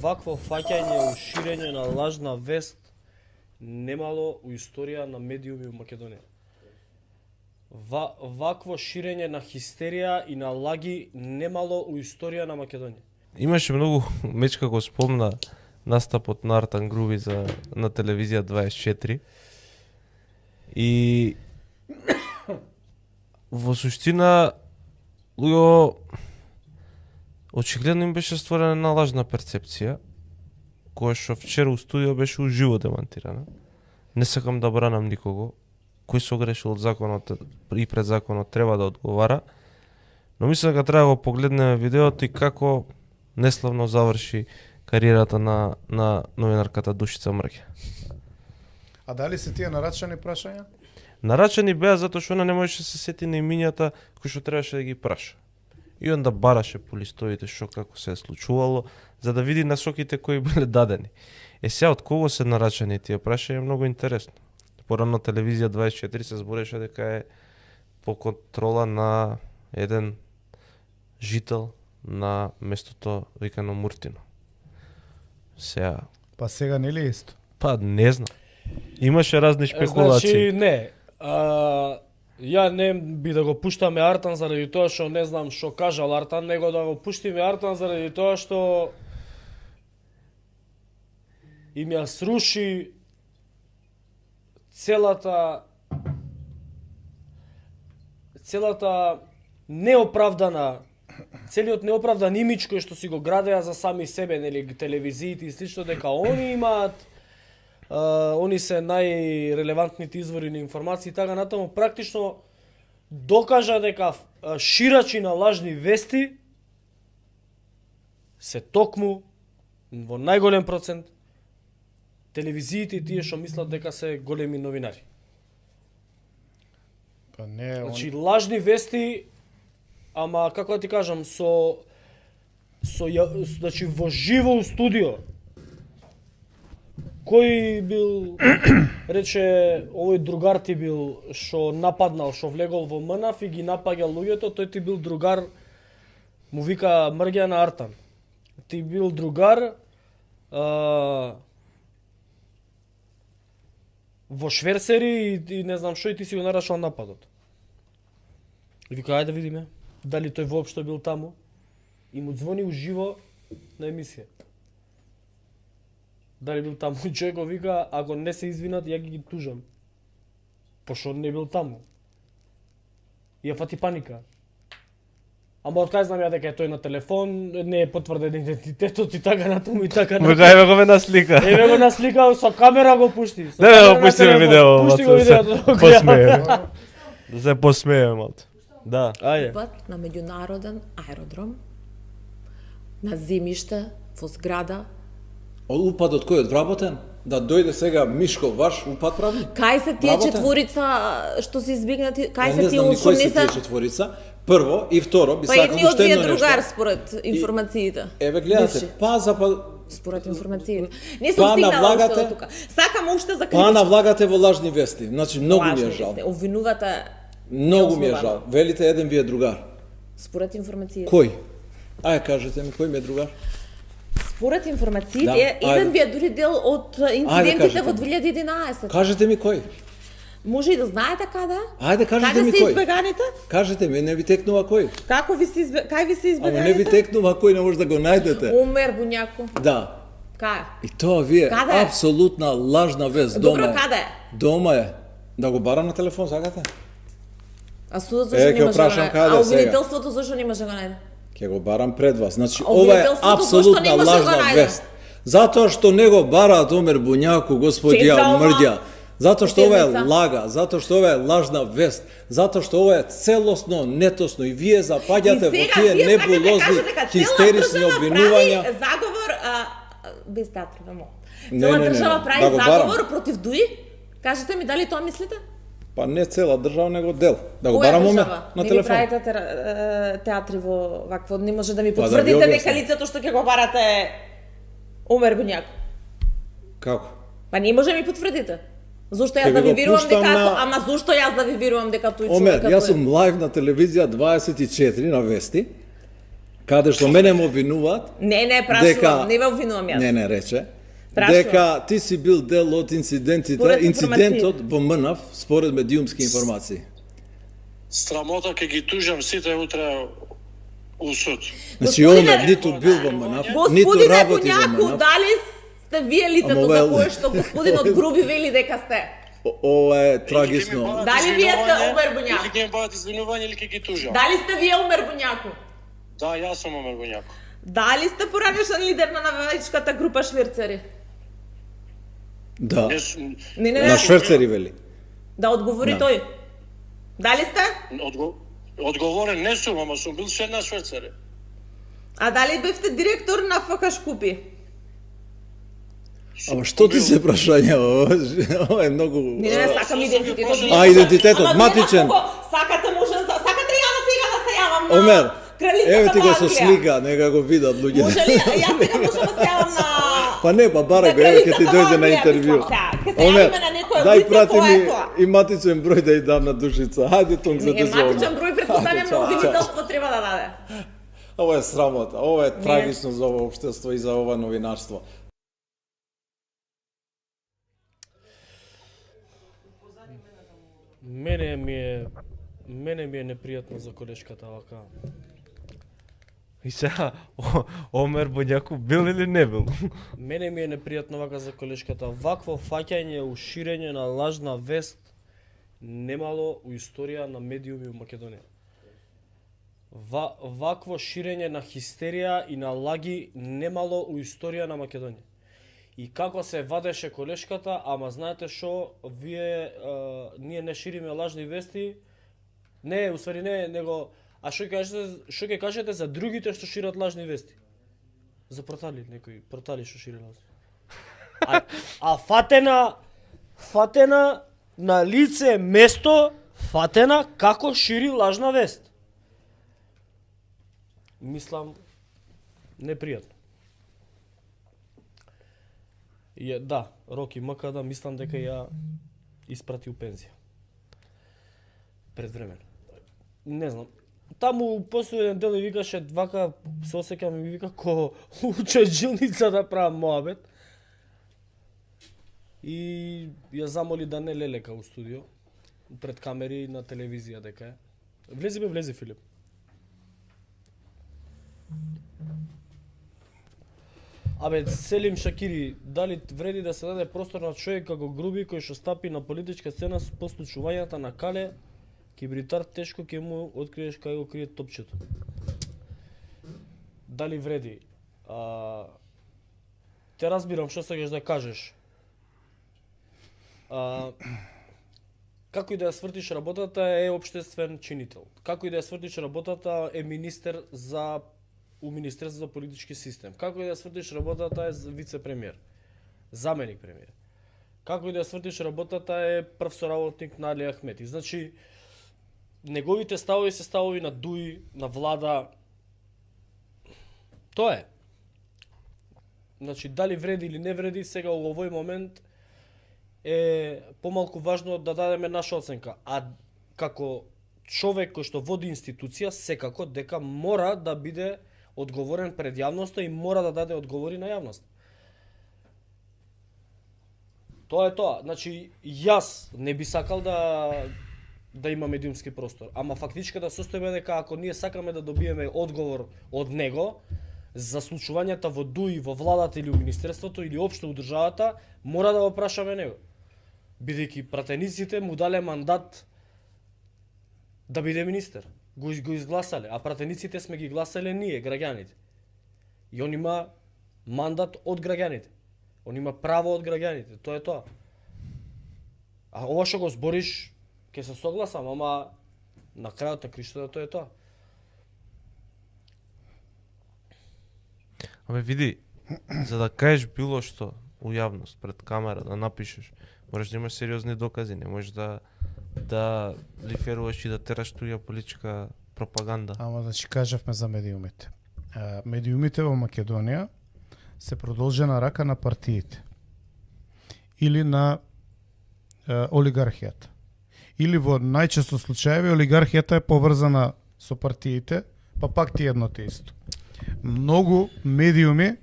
Вакво фаќање и ширење на лажна вест немало у историја на медиуми во Македонија. Вакво ширење на хистерија и на лаги немало у историја на Македонија. Имаше многу, Мечка го спомна настапот на Артан Груби на телевизија 24. И во суштина луѓе очигледно им беше створена една лажна перцепција, која што вчера у студио беше уживо демантирана. Не сакам да бранам никого, кој се огрешил од законот и пред законот треба да одговара, но мислам дека треба да го погледнеме видеото и како неславно заврши кариерата на новинарката Душица Мрѓа. А дали се тие нарачани прашања? Нарачани беа затоа што она не можеше да се сети на имињата кои што требаше да ги праша. И онда бараше по листовите што како се е случувало, за да види насоките кои биле дадени. Сега од кого се нарачани тие прашања е многу интересно. Порано телевизија 24 се збореше дека е по контрола на еден жител на местото викано Муртино. Сега... Па сега нели е исто? Па не знам. Имаше разни спекулации. Значи не. Ја не би да го пуштаме Артан заради тоа што не знам што кажал Артан, него да го пуштиме Артан заради тоа што им ја сруши целата целиот неоправдан имидж кој што си го градеа за сами себе, нели, телевизиите и слично, дека они имаат, они се најрелевантните извори на информации и така натаму, практично докажа дека ширачи на лажни вести се токму во најголем процент телевизиите и тие што мислат дека се големи новинари. Па не, Значи лажни вести, ама како да ти кажам, значи во живо у студио. Кој бил, рече, овој другар ти бил што нападнал, што влегол во МНАФ и ги напаѓал луѓето, тој ти бил другар, му вика Мрѓа на Артан. Ти бил другар во шверсери и не знам што, и ти си го нарашал нападот. И вика, ајде да видиме дали тој воопшто бил таму, и му звони уживо на емисија. Дали бил таму, и човек го вика, ако не се извинат, ја ги тужам. Пошто не бил таму. И ја фати паника. Ама од кај знам ја дека е тој на телефон, не е потврден идентитетот и така натаму и така натаму. Еве го ме наслика. Еве го наслика, со камера го пушти. Не, го пуштиме видео. Пушти го видеото. Посмееме. Да се посмееме малку. Да. Ајде. Пат на меѓународен аеродром, на земјиште, во зграда. Упадот кој е вработен? Да дојде сега Мишко ваш упад прави? Кај се тие Вработен? четворица што се избегнати? Кај Ја се не тие знам ни кои се тие 80? четворица. Прво и второ би Па сакал едниот уште ви е едно другар нешто. според информациите. Еве гледате, Бивши. па Според информациите. Не сум Па стигнала уште навлагате- до тука. Сакам уште за па критичка. навлагате во лажни вести. Значи многу ми е жал. Обвинувате Многу ми е неосновано. жал. Велите еден ви е другар. Според информациите. Кој? Ај кажете ми кој ми е другар? Според информациите, Да, еден ајде. би е дури дел од инцидентите кажете во ми. 2011. Кажете ми кој? Може и да знаете каде? Ајде кажете Каде ми се кој? избеганите? Кажете ми, не ви текнува кој? Како ви се кај ви се Ама избеганите? не ви текнува кој, не може да го најдете. Умер Буњако. Да. Кај? И тоа ви е Каде? апсолутна лажна вест. Добро, Дома е. каде? Дома е. Да го барам на телефон, сакате? А судот Е, зашто ќе не може да прашам го најде? каде А сега? обвинителството зашто не може да го најде? Ќе го барам пред вас. Значи, А ова е обвинителството зашто апсолутна не може да го лажна најде? вест. Затоа што не го бараат Омер Буњако, господија Централна Мрѓа. Затоа што ова е седница. лага, затоа што ова е лажна вест, затоа што ова е целосно нетосно и вие запаѓате во тие небулозни, хистерични обвинувања. Заговор без театри, мамо. Не, Цела не, не, држава не. прави Да го барам. заговор против Дуи? Кажете ми дали тоа мислите? Па не цела држава, него дел. Да го Која барам Омер држава? на Не ми телефон. правите театри во вакво, не може да ми Па да ви потврдите дека објаснам. лицето што ќе го барате Омер Буњако. Како? Па не може да ми потврдите. Зошто Ќе јас ви да ви го верувам пуштам дека на- ама зошто јас да ви верувам дека тој Омер, човек јас сум лайв на телевизија 24 на вести каде што мене ме обвинуваат, Не, прашувам, не ве обвинувам јас. не рече, Прашувам. дека ти си бил дел од инцидентите, Според инцидентот во МНАВ, според медиумски информации. Срамота ќе ги тужам сите утре у суд. Значи, Господине, Омер ниту бил во МНАВ, ниту Господине работи во Бунјаку, МНАВ. дали сте вие лицето Ама, за well, кое што господинот Груби вели дека сте? Ова е трагисно. Дали вие сте Омер Бунјаку? Или ќе ми бъдат извинувања или ќе ги тужам. Дали сте вие Омер Бунјаку? Да, јас сум Омер Бунјаку. Дали сте поранешен лидер на навечката група швирцери? Да. Не сум- Не, На шверцери вели. Да одговори Да. тој. Дали сте? Одговорен не сум, ама сум бил член на шверцари. А дали бевте директор на ФК Шкупи? Ама што ти се прашања? Ова е многу... Не, сакам идентитетот. А, идентитетот, Ама вие матичен. како сакате сакате ли ја да сега да се јавам на Омер, кралицата еве ти го во со Англија? слика, нека го видат луѓе. Може ли, јас сега можам да се јавам на... Па не, па баре го, На еве ќе ти кралицата дојде во на Англија, интервју. мислам сега. Ке се Омер, јавиме на некое дај лице, прати тоа е ми тоа. и матичен број да ја дам на Душица. Хајде тонк за Не, те зовам. матичен број претпоставljam на обвинителство треба да даде. Ова е срамота, ова е трагично за ова општество и за ова новинарство. Мене ми е непријатно за колешката вака. И сега, Омер Бунјаку бил или не бил? Мене ми е непријатно вака за колешката. Вакво фаќање, уширење на лажна вест немало у историја на медиуми у Македонија. Вакво ширење на хистерија и на лаги немало у историја на Македонија. И како се вадеше колешката, ама знаете шо, ние не шириме лажни вести, не, усвари не, него, а шо ќе кажете за другите што шират лажни вести? За портали, некои портали што шири лажни. А фатена на лице место, фатена како шири лажна вест. Мислам, непријатно. Да, Роки Макада, мислам дека ја испрати у пензија. Предвремено. Не знам. Таму последен дел и викаше вака, се осеќам и вика ко уче джилница да правам моабет. И ја замоли да не лелека у студио, пред камери на телевизија дека е. Влези Филип. Абе, Селим Шакири, дали вреди да се даде простор на човек како Груби кој што стапи на политичка сцена по случувањата на Кале, Кибритар тешко ќе му откриеш кај го крие топчето. Дали вреди? Те разбирам што сакаш да кажеш. Како и да ја свртиш работата е општествен чинител. Како и да ја свртиш работата е министер у Министерство за политички систем. Како и да ја свртиш работата е вице-премиер, заменик премиер. Како и да ја свртиш работата е прв соработник на Али Ахмети. Значи, неговите ставови се ставови на Дуи, на влада. Тоа е. Значи, дали вреди или не вреди, сега во овој момент е помалку важно да дадеме наша оценка. А како човек кој што води институција, секако дека мора да биде одговорен пред јавноста и мора да даде одговори на јавност. Тоа е тоа. Значи, јас не би сакал да има медиумски простор, ама фактичката состојба е дека ако ние сакаме да добиеме одговор од него за случувањата во ДУИ, во владата или во министерството или општо во државата, мора да го прашаме него. Бидејќи пратениците му дале мандат да биде министер. Го изгласале, а пратениците сме ги гласале ние, граѓаните. И он има мандат од граѓаните. Он има право од граѓаните, тоа е тоа. А ова што го збориш, ќе се согласам, ама на крајот на криштата тоа е тоа. Абе види, за да кажеш било што у јавност пред камера да напишеш, мораш да имаш сериозни докази, не можеш да лиферуваш и да тераш туѓа политичка пропаганда. Ама значи кажавме за медиумите. Медиумите во Македонија се продолжена рака на партиите или на олигархијата. Или во најчесто случаеви олигархијата е поврзана со партиите, па пак ти едно те исто. Многу медиуми,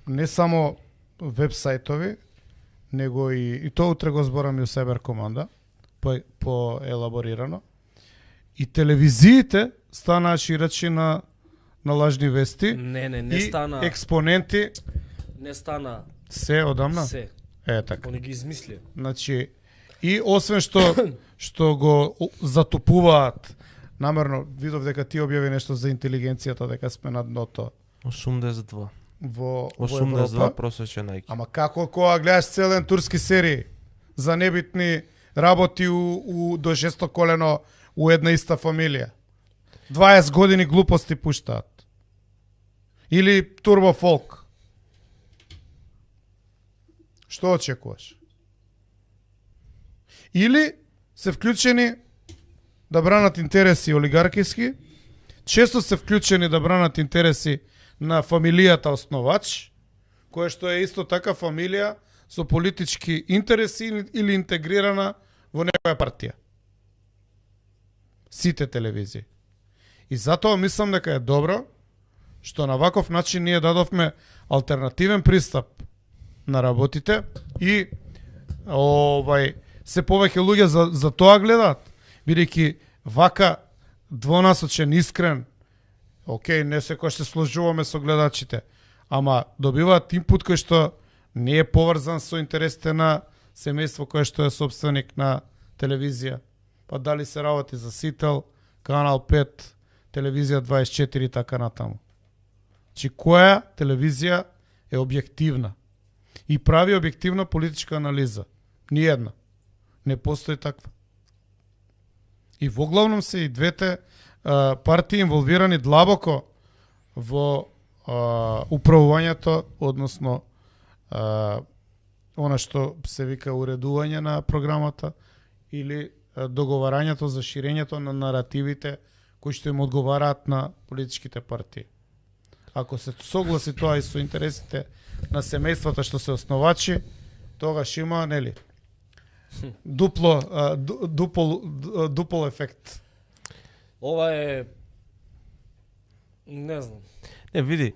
не само веб-сајтови, него и тоа утре го зборам и у Сайбер Команда, по елаборирано. И телевизиите станаа ширачи на лажни вести. Не и стана. Експоненти Не стана се одамна. се. Така. Они ги измисли. Значи, и освен што го затупуваат, намерно видов дека ти објави нешто за интелигенцијата, дека сме на дното 82. во 82 Европа. просечен IQ. Ама како кога гледаш цел ден турски серии за небитни работи до шесто колено у една иста фамилија. 20 години глупости пуштаат. Или турбо фолк. Што очекуваш? Или се вклучени да бранат интереси олигаркиски, често се вклучени да бранат интереси на фамилијата основач, која што е исто така фамилија со политички интереси или интегрирана во некоја партија. Сите телевизии. И затоа мислам дека е добро што на ваков начин ние дадовме алтернативен пристап на работите и се повеќе луѓе за тоа гледаат, бидејќи вака двонасочен, искрен, окей, не секој ще сложуваме со гледачите, ама добиваат инпут кој што не е поврзан со интересите на семејство кое што е собственик на телевизија. Па дали се работи за Сител, Канал 5, Телевизија 24 и така натаму. Чи која телевизија е објективна и прави објективна политичка анализа? Ниједна. Не постои таква. И во главном се и двете партии инволвирани длабоко во управувањето, односно она што се вика уредување на програмата или договарањето за ширењето на наративите кои што им одговараат на политичките партии. Ако се согласи тоа и со интересите на семејствата што се основачи, тогаш има, нели, дупол ефект. Ова е не знам. Не, види,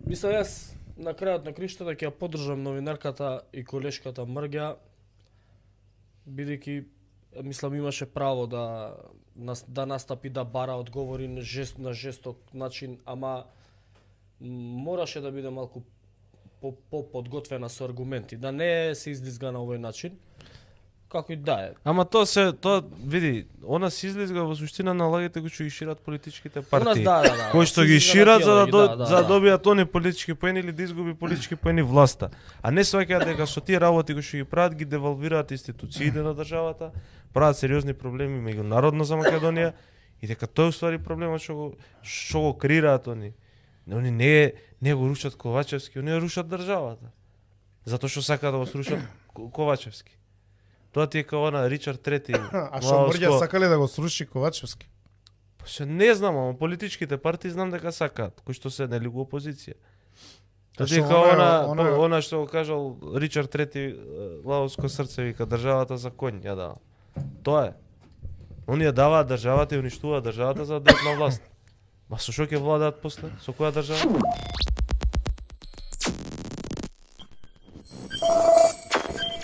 Мислам, јас на крајот на криштата ќе ја поддржам новинарката и колешката Мрѓа, бидејќи мислам имаше право да настапи да бара одговори на жесток начин, ама мораше да биде малку подготвена со аргументи, да не се излизга на овој начин. Како и да е. ама тоа види, она се излизга во суштина на лагите кои што ги шират политичките партии. Да. Кои што ги шират за да добијат они политички поени или да изгуби политички поени власта. А не сваќаат дека со тие работи кои што ги прават ги девалвираат институциите на државата, прават сериозни проблеми меѓународно за Македонија и дека тоа е уствари проблемот што го креираат они. Они не го рушат Ковачевски, они рушат државата. Затоа што сакаат да го срушат Ковачевски. Тоа ти е као на Ричард III. А што Мрѓа сакале да го сруши Ковачевски? Па што не знам, ама политичките партии знам дека сакаат, кои што се нели во опозиција. Тоа ти е као она што го кажал Ричард III, лаоско срце вика државата за конј, ја дава. Тоа е. Они ја даваат државата и уништуваат државата за да дојдат на власт. Ма со што ќе владаат после? Со која држава?